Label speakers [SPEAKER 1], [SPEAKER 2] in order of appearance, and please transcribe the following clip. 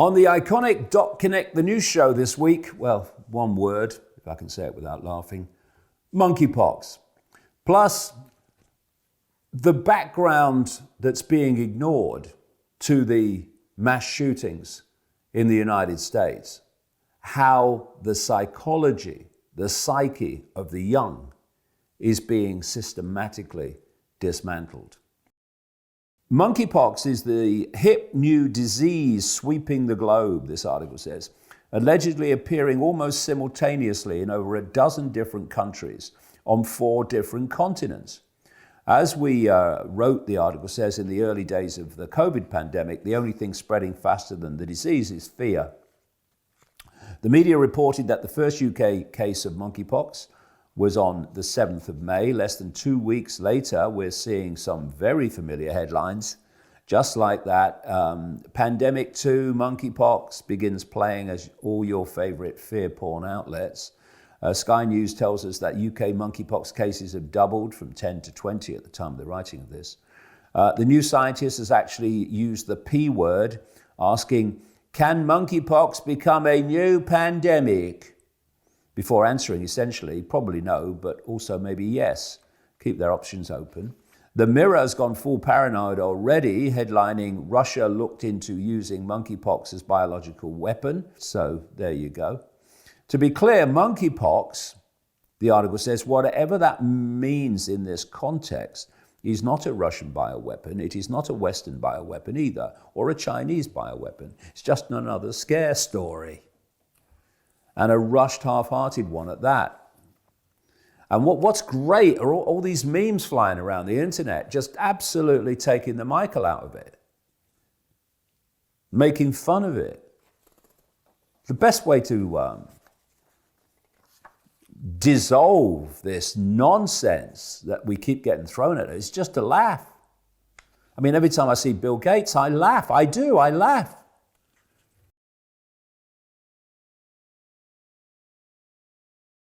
[SPEAKER 1] On the Ickonic .connect the news show this week, well, one word, if I can say it without laughing, Monkey Pox. Plus, the background that's being ignored to the mass shootings in the United States, how the psychology, the psyche of the young is being systematically dismantled. Monkeypox is the hip new disease sweeping the globe, this article says, allegedly appearing almost simultaneously in over a dozen different countries on 4 different continents. As we wrote, the article says, in the early days of the COVID pandemic, the only thing spreading faster than the disease is fear. The media reported that the first UK case of monkeypox was on the 7th of May. Less than 2 weeks later, we're seeing some very familiar headlines. Just like that, Pandemic 2, monkeypox begins playing as all your favorite fear porn outlets. Sky News tells us that UK monkeypox cases have doubled from 10 to 20 at the time of the writing of this. The New Scientist has actually used the P word, asking, can monkeypox become a new pandemic? Before answering, essentially, probably no, but also maybe yes. Keep their options open. The Mirror has gone full paranoid already, headlining, Russia looked into using monkeypox as biological weapon. So there you go. To be clear, monkeypox, the article says, whatever that means in this context, is not a Russian bioweapon. It is not a Western bioweapon either, or a Chinese bioweapon. It's just another scare story. And a rushed, half-hearted one at that. And what's great are all these memes flying around the internet, just absolutely taking the Michael out of it, making fun of it. The best way to dissolve this nonsense that we keep getting thrown at us is just to laugh. I mean, every time I see Bill Gates, I laugh. I do, I laugh.